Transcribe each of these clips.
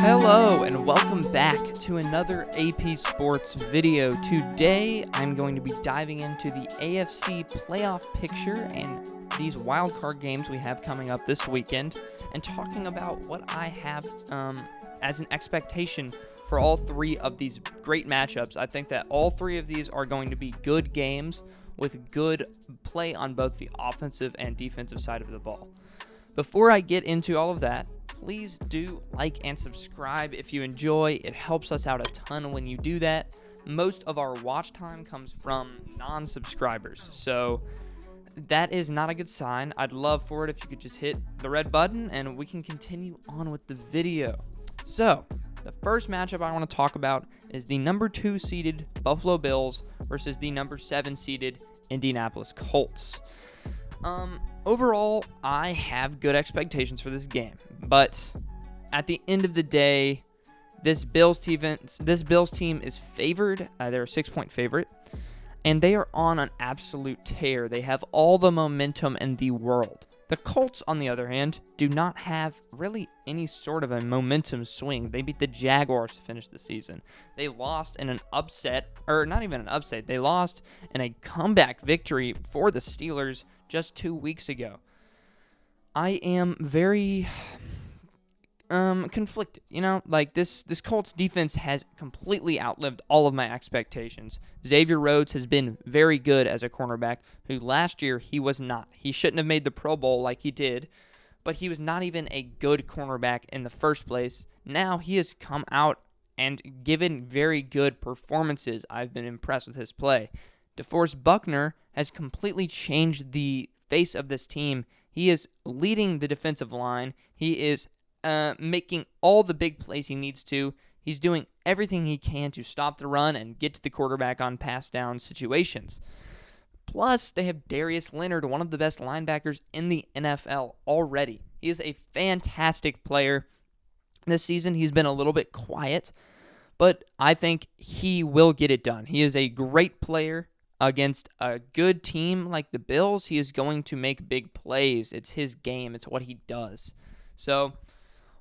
Hello and welcome back to another AP Sports video. Today I'm going to be diving into the AFC playoff picture and these wildcard games we have coming up this weekend and talking about what I have as an expectation for all three of these great matchups. I think that all three of these are going to be good games with good play on both the offensive and defensive side of the ball. Before I get into all of that, please do like and subscribe if you enjoy. It helps us out a ton when you do that. Most of our watch time comes from non-subscribers, so that is not a good sign. I'd love for it if you could just hit the red button and we can continue on with the video. So, the first matchup I want to talk about is the number 2 seeded Buffalo Bills versus the number 7 seeded Indianapolis Colts. Overall, I have good expectations for this game, but at the end of the day, this Bills team is favored. They're a 6-point favorite, and they are on an absolute tear. They have all the momentum in the world. The Colts, on the other hand, do not have really any sort of a momentum swing. They beat the Jaguars to finish the season. They lost in an upset, or not even an upset. They lost in a comeback victory for the Steelers just 2 weeks ago. I am very conflicted. This Colts defense has completely outlived all of my expectations. Xavier Rhodes has been very good as a cornerback, who last year he was not. He shouldn't have made the Pro Bowl like he did, but he was not even a good cornerback in the first place. Now he has come out and given very good performances. I've been impressed with his play. DeForest Buckner has completely changed the face of this team. He is leading the defensive line. He is making all the big plays he needs to. He's doing everything he can to stop the run and get to the quarterback on pass down situations. Plus, they have Darius Leonard, one of the best linebackers in the NFL already. He is a fantastic player. This season, he's been a little bit quiet, but I think he will get it done. He is a great player. Against a good team like the Bills, he is going to make big plays. It's his game. It's what he does. So,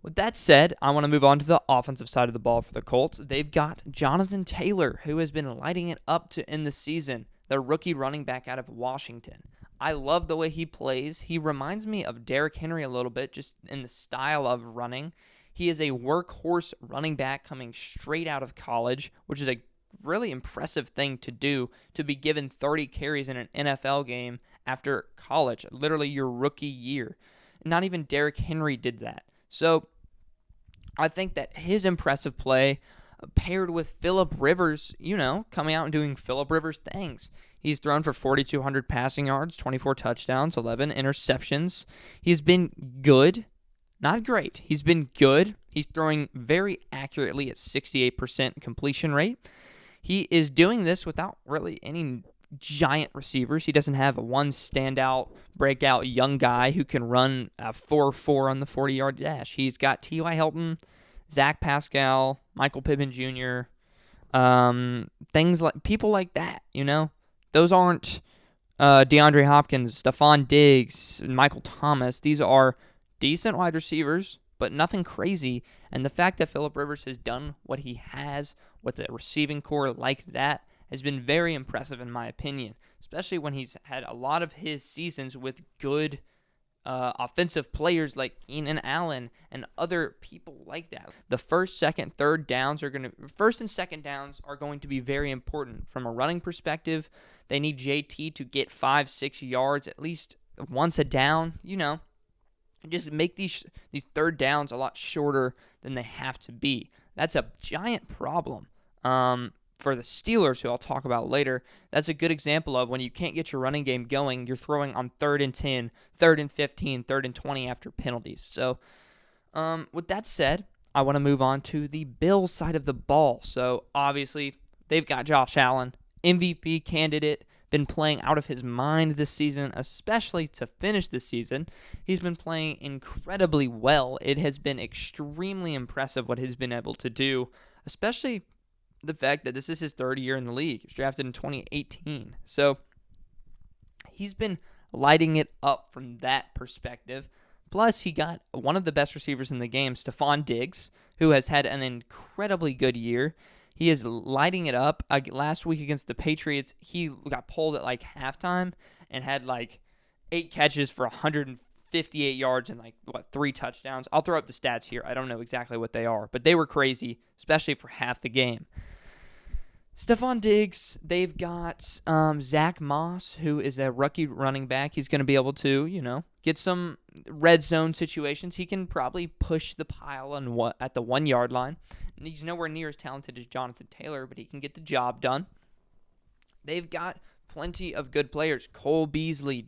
with that said, I want to move on to the offensive side of the ball for the Colts. They've got Jonathan Taylor, who has been lighting it up to end the season, the rookie running back out of Washington. I love the way he plays. He reminds me of Derrick Henry a little bit, just in the style of running. He is a workhorse running back coming straight out of college, which is a really impressive thing to do, to be given 30 carries in an NFL game after college, literally your rookie year. Not even Derrick Henry did that. So I think that his impressive play paired with Phillip Rivers, coming out and doing Phillip Rivers things. He's thrown for 4,200 passing yards, 24 touchdowns, 11 interceptions. He's been good. Not great. He's been good. He's throwing very accurately at 68% completion rate. He is doing this without really any giant receivers. He doesn't have one standout, breakout young guy who can run a 4.4 on the 40-yard dash. He's got T.Y. Hilton, Zach Pascal, Michael Pittman Jr., things like people like that, Those aren't DeAndre Hopkins, Stephon Diggs, Michael Thomas. These are decent wide receivers, but nothing crazy. And the fact that Phillip Rivers has done what he has with a receiving core like that has been very impressive in my opinion, especially when he's had a lot of his seasons with good offensive players like Keenan Allen and other people like that. The first and second downs are going to be very important from a running perspective. They need JT to get 5-6 yards at least once a down, Just make these third downs a lot shorter than they have to be. That's a giant problem for the Steelers, who I'll talk about later. That's a good example of when you can't get your running game going, you're throwing on 3rd and 10, 3rd and 15, 3rd and 20 after penalties. So with that said, I want to move on to the Bills side of the ball. So obviously, they've got Josh Allen, MVP candidate, been playing out of his mind this season, especially to finish the season. He's been playing incredibly well. It has been extremely impressive what he's been able to do, especially the fact that this is his third year in the league. He was drafted in 2018. So he's been lighting it up from that perspective. Plus, he got one of the best receivers in the game, Stephon Diggs, who has had an incredibly good year. He is lighting it up. Last week against the Patriots, he got pulled at like halftime and had like 8 catches for 158 yards and 3 touchdowns. I'll throw up the stats here. I don't know exactly what they are, but they were crazy, especially for half the game. Stephon Diggs, they've got Zach Moss, who is a rookie running back. He's going to be able to, get some red zone situations. He can probably push the pile at the 1-yard line. And he's nowhere near as talented as Jonathan Taylor, but he can get the job done. They've got plenty of good players. Cole Beasley,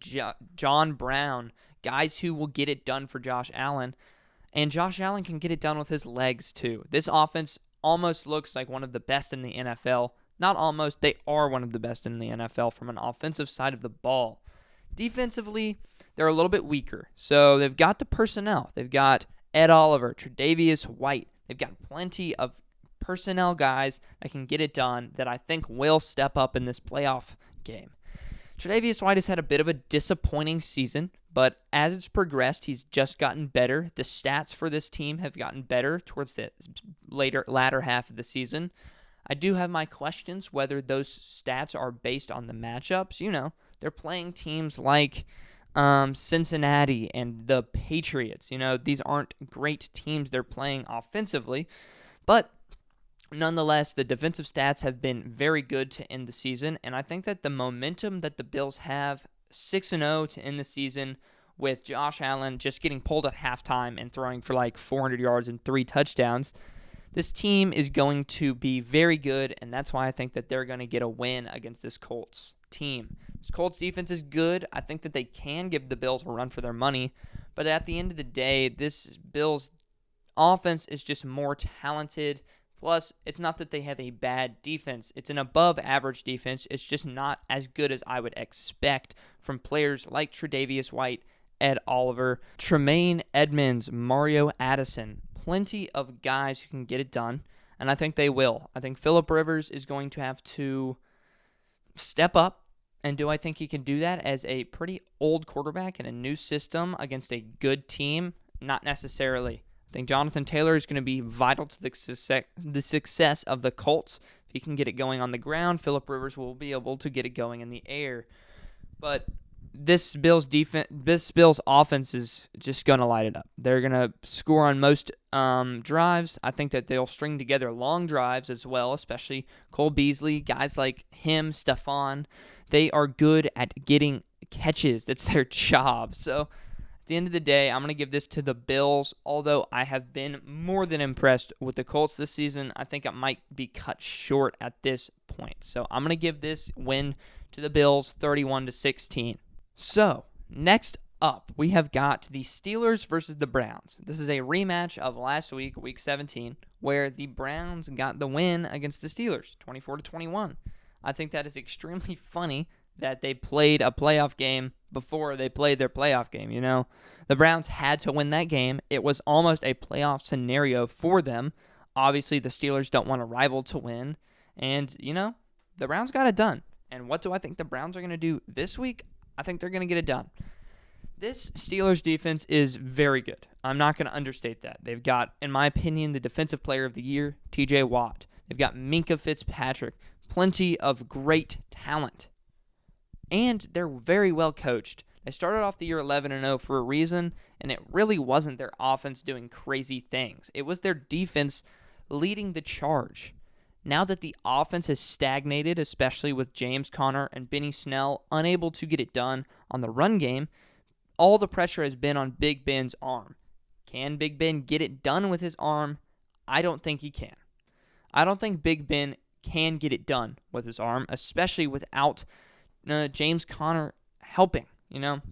John Brown, guys who will get it done for Josh Allen. And Josh Allen can get it done with his legs, too. This offense almost looks like one of the best in the NFL. Not almost, they are one of the best in the NFL from an offensive side of the ball. Defensively, they're a little bit weaker. So they've got the personnel. They've got Ed Oliver, Tre'Davious White. They've got plenty of personnel guys that can get it done that I think will step up in this playoff game. Tre'Davious White has had a bit of a disappointing season, but as it's progressed, he's just gotten better. The stats for this team have gotten better towards the latter half of the season. I do have my questions whether those stats are based on the matchups. They're playing teams like Cincinnati and the Patriots. These aren't great teams they're playing offensively, but nonetheless, the defensive stats have been very good to end the season, and I think that the momentum that the Bills have, 6-0 to end the season, with Josh Allen just getting pulled at halftime and throwing for 400 yards and 3 touchdowns, this team is going to be very good, and that's why I think that they're going to get a win against this Colts team. This Colts defense is good. I think that they can give the Bills a run for their money, but at the end of the day, this Bills offense is just more talented. Plus, it's not that they have a bad defense. It's an above-average defense. It's just not as good as I would expect from players like Tre'Davious White, Ed Oliver, Tremaine Edmonds, Mario Addison. Plenty of guys who can get it done, and I think they will. I think Phillip Rivers is going to have to step up, and do I think he can do that as a pretty old quarterback in a new system against a good team? Not necessarily. I think Jonathan Taylor is going to be vital to the success of the Colts. If he can get it going on the ground, Phillip Rivers will be able to get it going in the air. But this Bills offense is just going to light it up. They're going to score on most drives. I think that they'll string together long drives as well, especially Cole Beasley, guys like him, Stephon. They are good at getting catches. That's their job. So at the end of the day, I'm going to give this to the Bills, although I have been more than impressed with the Colts this season. I think it might be cut short at this point. So I'm going to give this win to the Bills 31-16. So, next up, we have got the Steelers versus the Browns. This is a rematch of last week, Week 17, where the Browns got the win against the Steelers, 24-21. I think that is extremely funny that they played a playoff game before they played their playoff game, The Browns had to win that game. It was almost a playoff scenario for them. Obviously, the Steelers don't want a rival to win. And, the Browns got it done. And what do I think the Browns are going to do this week? I think they're going to get it done. This Steelers defense is very good. I'm not going to understate that. They've got, in my opinion, the defensive player of the year, TJ Watt. They've got Minkah Fitzpatrick. Plenty of great talent. And they're very well coached. They started off the year 11-0 for a reason, and it really wasn't their offense doing crazy things. It was their defense leading the charge. Now that the offense has stagnated, especially with James Conner and Benny Snell unable to get it done on the run game, all the pressure has been on Big Ben's arm. Can Big Ben get it done with his arm? I don't think he can. I don't think Big Ben can get it done with his arm, especially without James Conner helping.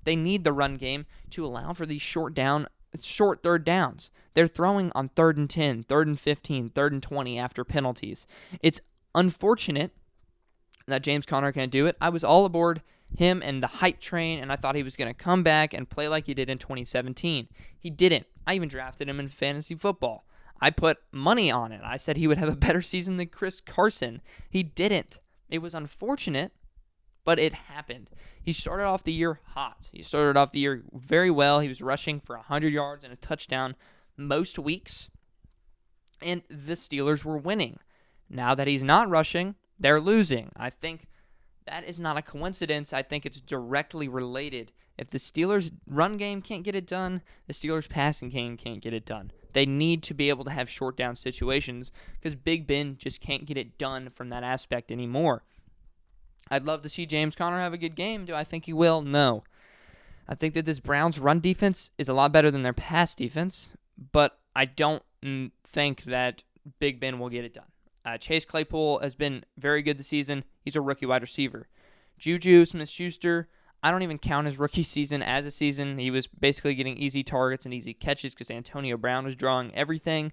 They need the run game to allow for these short third downs. They're throwing on 3rd and 10, 3rd and 15, 3rd and 20 after penalties. It's unfortunate that James Conner can't do it. I was all aboard him and the hype train, and I thought he was going to come back and play like he did in 2017. He didn't. I even drafted him in fantasy football. I put money on it. I said he would have a better season than Chris Carson. He didn't. It was unfortunate, but it happened. He started off the year hot. He started off the year very well. He was rushing for 100 yards and a touchdown most weeks, and the Steelers were winning. Now that he's not rushing, they're losing. I think that is not a coincidence. I think it's directly related. If the Steelers' run game can't get it done, the Steelers' passing game can't get it done. They need to be able to have short down situations because Big Ben just can't get it done from that aspect anymore. I'd love to see James Conner have a good game. Do I think he will? No. I think that this Browns run defense is a lot better than their pass defense, but I don't think that Big Ben will get it done. Chase Claypool has been very good this season. He's a rookie wide receiver. Juju Smith-Schuster, I don't even count his rookie season as a season. He was basically getting easy targets and easy catches because Antonio Brown was drawing everything.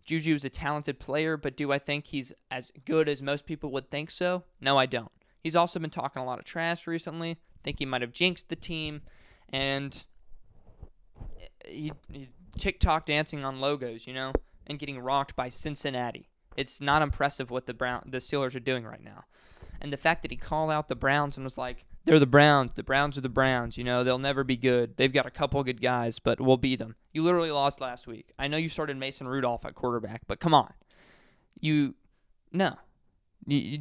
Juju is a talented player, but do I think he's as good as most people would think so? No, I don't. He's also been talking a lot of trash recently. I think he might have jinxed the team, and he's TikTok dancing on logos, and getting rocked by Cincinnati. It's not impressive what the Steelers are doing right now. And the fact that he called out the Browns and was like, they're the Browns. The Browns are the Browns. They'll never be good. They've got a couple good guys, but we'll beat them. You literally lost last week. I know you started Mason Rudolph at quarterback, but come on. You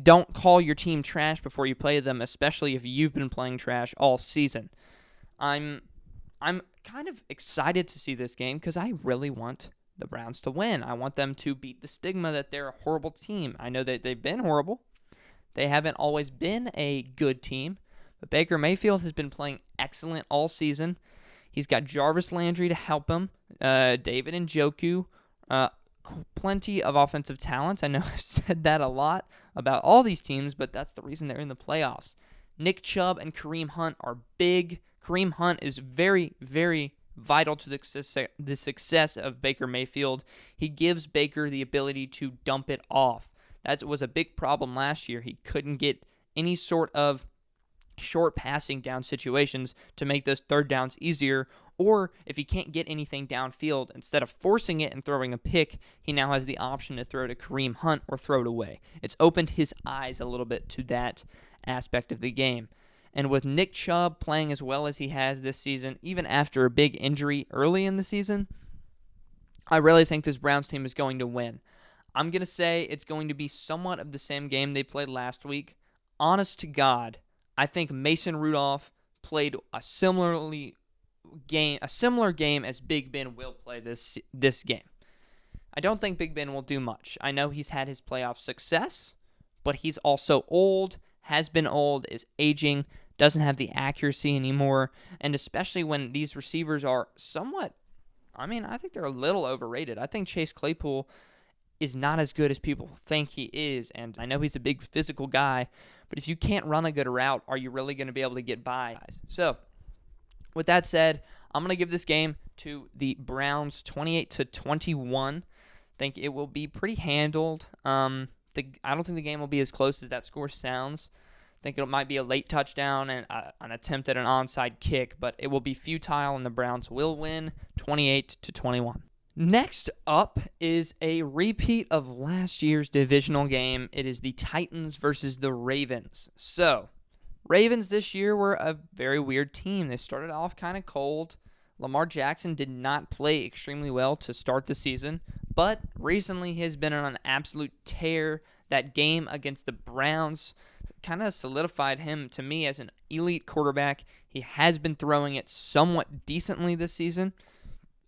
don't call your team trash before you play them, especially if you've been playing trash all season. I'm kind of excited to see this game because I really want the Browns to win. I want them to beat the stigma that they're a horrible team. I know that they've been horrible. They haven't always been a good team, but Baker Mayfield has been playing excellent all season. He's got Jarvis Landry to help him, David Njoku, plenty of offensive talent. I know I've said that a lot about all these teams, but that's the reason they're in the playoffs. Nick Chubb and Kareem Hunt are big. Kareem Hunt is very, very vital to the success of Baker Mayfield. He gives Baker the ability to dump it off. That was a big problem last year. He couldn't get any sort of short passing down situations to make those third downs easier, or if he can't get anything downfield, instead of forcing it and throwing a pick, he now has the option to throw to Kareem Hunt or throw it away. It's opened his eyes a little bit to that aspect of the game. And with Nick Chubb playing as well as he has this season, even after a big injury early in the season, I really think this Browns team is going to win. I'm going to say it's going to be somewhat of the same game they played last week. Honest to God, I think Mason Rudolph played a similar game as Big Ben will play this game. I don't think Big Ben will do much. I know he's had his playoff success, but he's also old, has been old, is aging, doesn't have the accuracy anymore, and especially when these receivers are somewhat, I think they're a little overrated. I think Chase Claypool is not as good as people think he is, and I know he's a big physical guy, but if you can't run a good route, are you really going to be able to get by? So, with that said, I'm going to give this game to the Browns 28-21. I think it will be pretty handled. I don't think the game will be as close as that score sounds. I think it might be a late touchdown and an attempt at an onside kick, but it will be futile, and the Browns will win 28-21. Next up is a repeat of last year's divisional game. It is the Titans versus the Ravens. So, Ravens this year were a very weird team. They started off kind of cold. Lamar Jackson did not play extremely well to start the season, but recently he has been on an absolute tear. That game against the Browns kind of solidified him to me as an elite quarterback. He has been throwing it somewhat decently this season.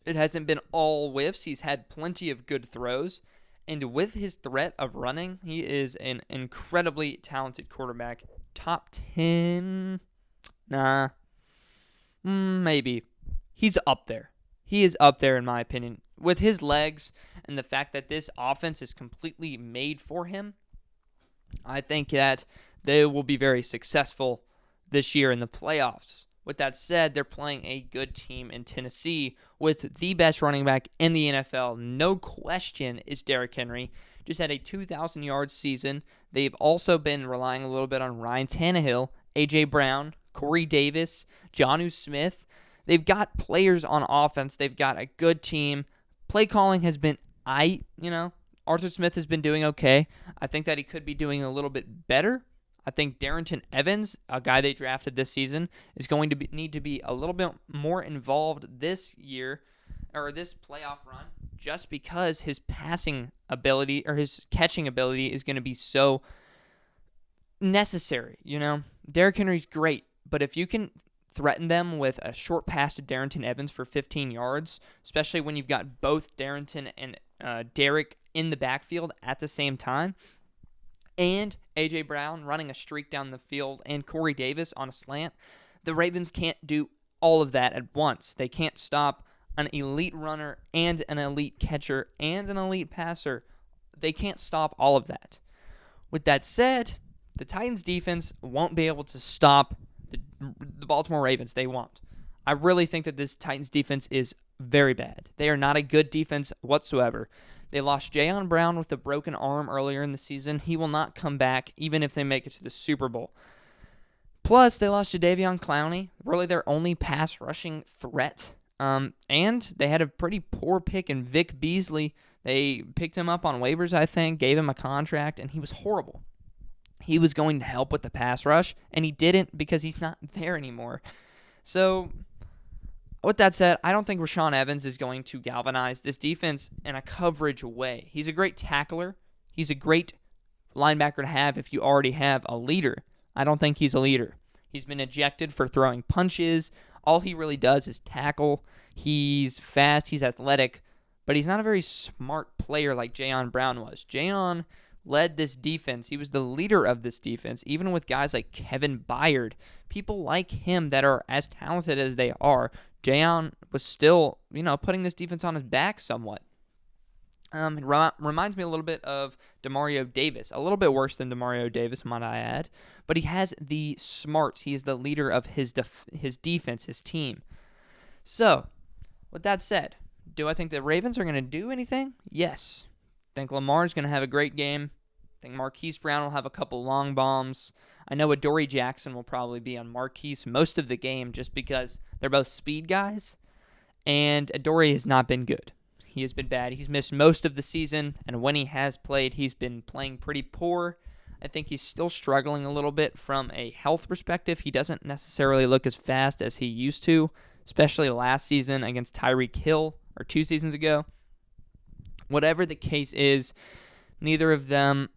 It hasn't been all whiffs. He's had plenty of good throws. And with his threat of running, he is an incredibly talented quarterback. Top 10? Nah. Maybe. He's up there. He is up there in my opinion. With his legs and the fact that this offense is completely made for him, I think that they will be very successful this year in the playoffs. With that said, they're playing a good team in Tennessee with the best running back in the NFL. No question is Derrick Henry. Just had a 2,000-yard season. They've also been relying a little bit on Ryan Tannehill, A.J. Brown, Corey Davis, Jonnu Smith. They've got players on offense. They've got a good team. Play calling has been Arthur Smith has been doing okay. I think that he could be doing a little bit better. I think Darrington Evans, a guy they drafted this season, is going to need to be a little bit more involved this year or this playoff run just because his passing ability or his catching ability is going to be so necessary. Derrick Henry's great, but if you can threaten them with a short pass to Darrington Evans for 15 yards, especially when you've got both Darrington and Derrick in the backfield at the same time, and A.J. Brown running a streak down the field, and Corey Davis on a slant, the Ravens can't do all of that at once. They can't stop an elite runner and an elite catcher and an elite passer. They can't stop all of that. With that said, the Titans defense won't be able to stop the Baltimore Ravens. They won't. I really think that this Titans defense is very bad. They are not a good defense whatsoever. They lost Jayon Brown with a broken arm earlier in the season. He will not come back even if they make it to the Super Bowl. Plus, they lost Jadeveon Clowney, really their only pass rushing threat. And they had a pretty poor pick in Vic Beasley. They picked him up on waivers, I think, gave him a contract, and he was horrible. He was going to help with the pass rush, and he didn't because he's not there anymore. So, with that said, I don't think Rashaan Evans is going to galvanize this defense in a coverage way. He's a great tackler. He's a great linebacker to have if you already have a leader. I don't think he's a leader. He's been ejected for throwing punches. All he really does is tackle. He's fast. He's athletic. But he's not a very smart player like Jayon Brown was. Jayon led this defense. He was the leader of this defense, even with guys like Kevin Byard. People like him that are as talented as they are. Jayon was still, putting this defense on his back somewhat. It reminds me a little bit of Demario Davis. A little bit worse than Demario Davis, might I add. But he has the smarts. He is the leader of his defense, his team. So, with that said, do I think the Ravens are going to do anything? Yes. I think Lamar's going to have a great game. I think Marquise Brown will have a couple long bombs. I know Adoree Jackson will probably be on Marquise most of the game just because they're both speed guys. And Adoree has not been good. He has been bad. He's missed most of the season, and when he has played, he's been playing pretty poor. I think he's still struggling a little bit from a health perspective. He doesn't necessarily look as fast as he used to, especially last season against Tyreek Hill, or 2 seasons ago. Whatever the case is, neither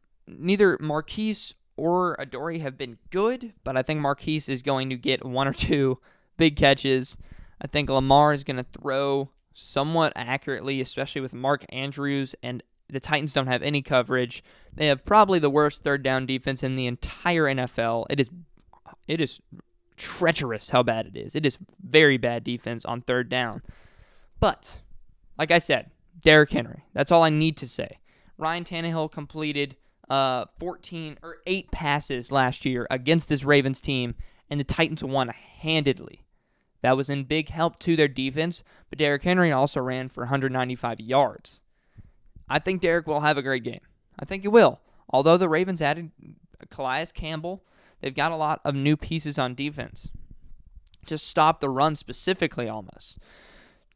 Marquise or Adoree have been good, but I think Marquise is going to get 1 or 2 big catches. I think Lamar is going to throw somewhat accurately, especially with Mark Andrews, and the Titans don't have any coverage. They have probably the worst third down defense in the entire NFL. It is treacherous how bad it is. It is very bad defense on third down. But, like I said, Derrick Henry. That's all I need to say. Ryan Tannehill completed 8 passes last year against this Ravens team, and the Titans won handedly. That was in big help to their defense, but Derrick Henry also ran for 195 yards. I think Derrick will have a great game. I think he will. Although the Ravens added Calais Campbell, they've got a lot of new pieces on defense. Just stop the run specifically almost.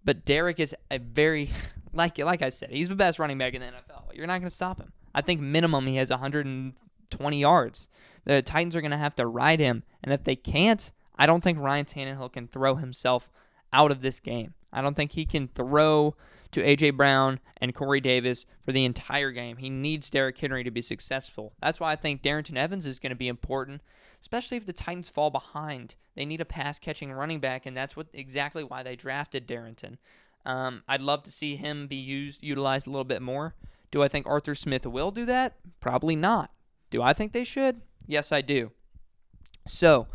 But Derrick is a very, like I said, he's the best running back in the NFL. You're not going to stop him. I think minimum he has 120 yards. The Titans are going to have to ride him, and if they can't, I don't think Ryan Tannehill can throw himself out of this game. I don't think he can throw to A.J. Brown and Corey Davis for the entire game. He needs Derrick Henry to be successful. That's why I think Darrington Evans is going to be important, especially if the Titans fall behind. They need a pass-catching running back, and that's exactly why they drafted Darrington. I'd love to see him be utilized a little bit more. Do I think Arthur Smith will do that? Probably not. Do I think they should? Yes, I do. So,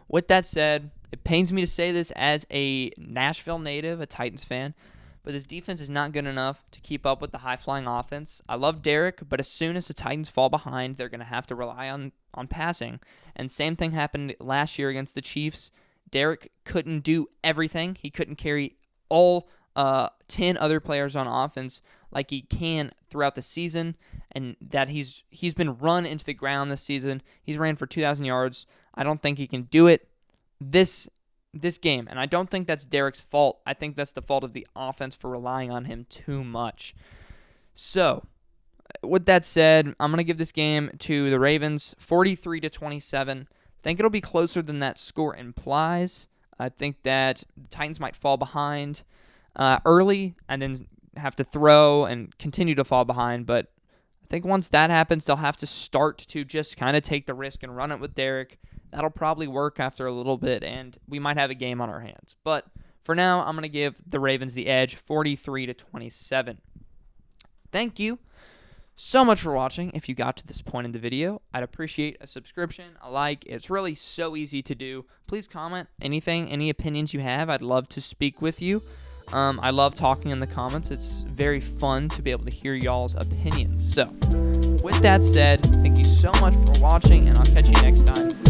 with that said, it pains me to say this as a Nashville native, a Titans fan, but this defense is not good enough to keep up with the high-flying offense. I love Derrick, but as soon as the Titans fall behind, they're going to have to rely on passing. And same thing happened last year against the Chiefs. Derrick couldn't do everything. He couldn't carry all 10 other players on offense like he can throughout the season, and that he's been run into the ground this season. He's ran for 2,000 yards. I don't think he can do it this game, and I don't think that's Derrick's fault. I think that's the fault of the offense for relying on him too much. So, with that said, I'm going to give this game to the Ravens 43-27. I think it'll be closer than that score implies. I think that the Titans might fall behind early and then have to throw and continue to fall behind. But I think once that happens, they'll have to start to just kind of take the risk and run it with Derek. That'll probably work after a little bit, and we might have a game on our hands. But for now, I'm going to give the Ravens the edge, 43-27. Thank you so much for watching. If you got to this point in the video, I'd appreciate a subscription, a like. It's really so easy to do. Please comment anything, any opinions you have. I'd love to speak with you. I love talking in the comments. It's very fun to be able to hear y'all's opinions. So, with that said, thank you so much for watching, and I'll catch you next time.